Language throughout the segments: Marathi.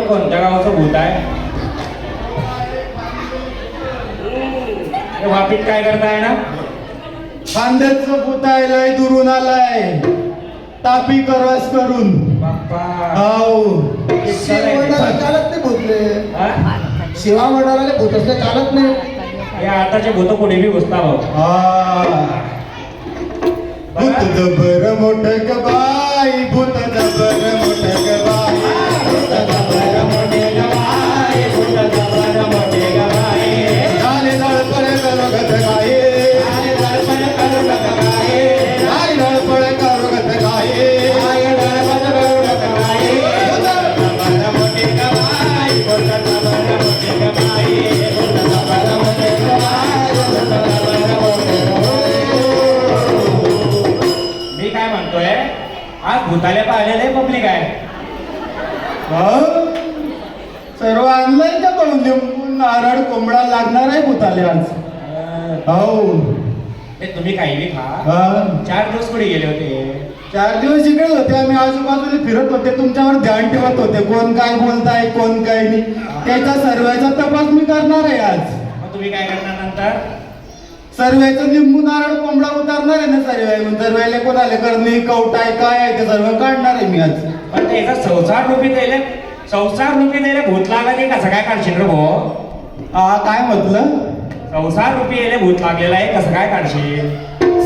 कोणत्या गावाचं भूत आहे? वापीत काय करताय ना? खांद्याचं भूत आहे, लय दुरून आलाय तापी करवास करून. बाप्पा चालत नाही भूतले. शिवा म्हणाला भूत असले चालत नाही. हे आताचे भूत कुठे बी घुसता भाऊ. भूत जबर मोठ ग बाई, भूत जबर मोठ ग बाई, भूत जबर मोठे ग बाई, भूत जबर मोठे ग बाई. झाले धडपड करोगत गाये, झाले धडपड करोगत गाये, झाले धडपड करोगत गाये, झाले धडपड करोगत गाये. भूत जबर मोठे ग बाई, भूत जबर मोठे ग बाई, भूत जबर मोठे ग बाई, भूत जबर मोठे ग बाई. मी काय म्हणतोय, आज भूताले पाहिलेले पब्लिक आहे. सर्व आणलंय का करून लिंबू नारळ कोंबडा लागणार आहे भूताले आज. ते तुम्ही काही बी खा. 4 दिवस कुठे गेले होते? 4 दिवस इकडे होते आम्ही, आजूबाजूला फिरत होते, तुमच्यावर ध्यान ठेवत होते, कोण काय बोलताय कोण काय नाही त्याचा सर्वांचा तपास मी करणार आहे आज. मग तुम्ही काय करणार नंतर? सर्वांचं लिंबू नारळ कोंबडा उतारणार आहे ना. सर्वायला कोणाला करणे कवटाय काय आहे ते सर्व काढणार आहे मी आज. पण त्याचा संसार रूपी द्यायला भूत लागले कसं काय काढशील रे भाऊ? काय म्हटलं? संसार रूपी यायला भूत लागलेला आहे कसं काय काढशील?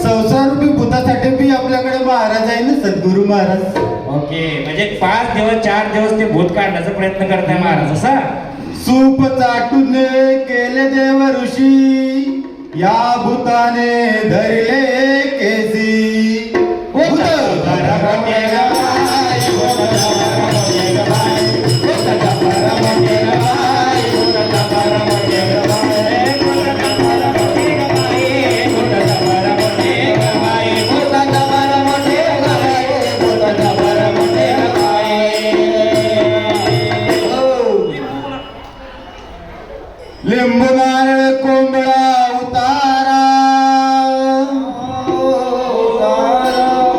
संसार रूपी भूतासाठी बी आपल्याकडे महाराज आहे ना, सद्गुरू महाराज. ओके, म्हणजे 5 दिवस 4 दिवस ते भूत काढण्याचा प्रयत्न करताय महाराज असा? सूप चाटून केले देव ऋषी, या भूताने धरले केसी. भूत लिंबू नारळ कोंबडा उतारा,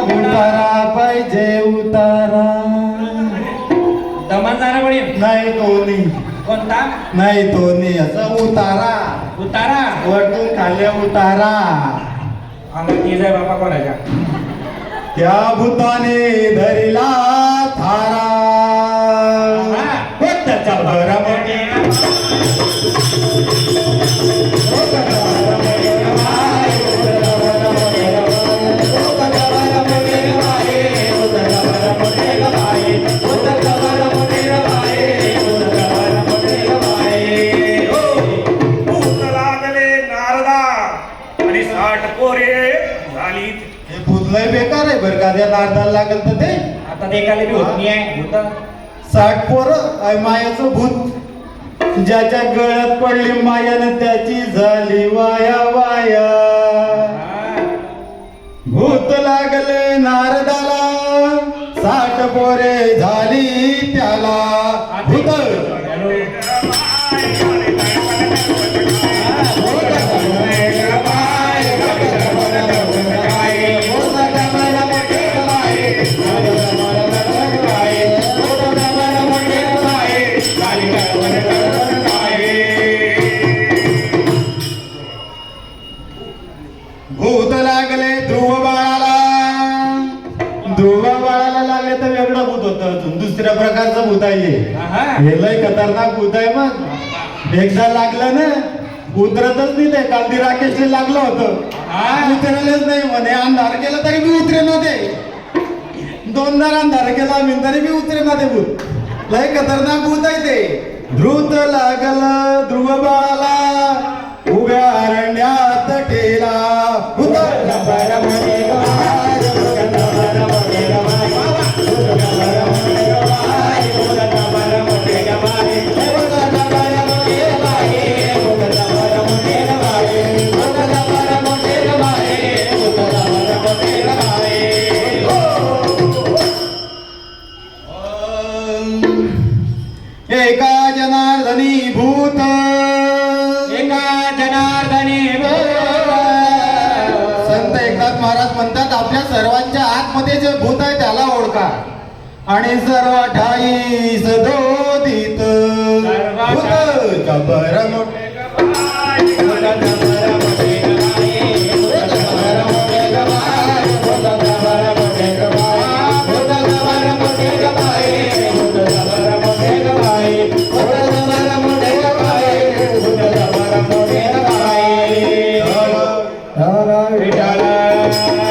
उतारा पाहिजे उतारा. दमन जाणार पडेल. नाही तो नाही, कोणता? नाही तो नाही, असं उतारा उतारा वरतून खाली उतारा. आम्हाला ती जाय बाबा कोणाच्या? त्या भूताने धरिला थारा. हे भूतलय बेकार आहे बरं का, त्या नारदाला लागल तर ते आता देखाले बी होत नाही आहे भूत. 60 पोरं मायाचं भूत, ज्याच्या गळ्यात पडली मायानं त्याची झाली वाया वाया. भूत लागले नारदाला, 60 पोरे झाली त्याला. भूत भूत लागले ध्रुव बाळाला, ध्रुव बाळाला लागले तर वेगळं भूत होतं, अजून दुसऱ्या प्रकारचं भूत आहे हे. लय खतरनाक भूत आहे. मग एकदा लागलं ना उतरतच नाही ते. काल राकेशला लागलं होतं, उतरलेच नाही म्हणे, अंधार केला तरी मी उतरे ना ते. 2दा अंधार केला मी तरी मी उतरे ना ते भूत. लय खतरनाक भूत आहे ते. ध्रुत लागल ध्रुव भूत एका जनार्दनी संत एकनाथ महाराज म्हणतात आपल्या सर्वांच्या आतमध्ये जे भूत आहे त्याला ओळखा आणि सर्व ठाई सदोदित भूत जबर मोठे विठाला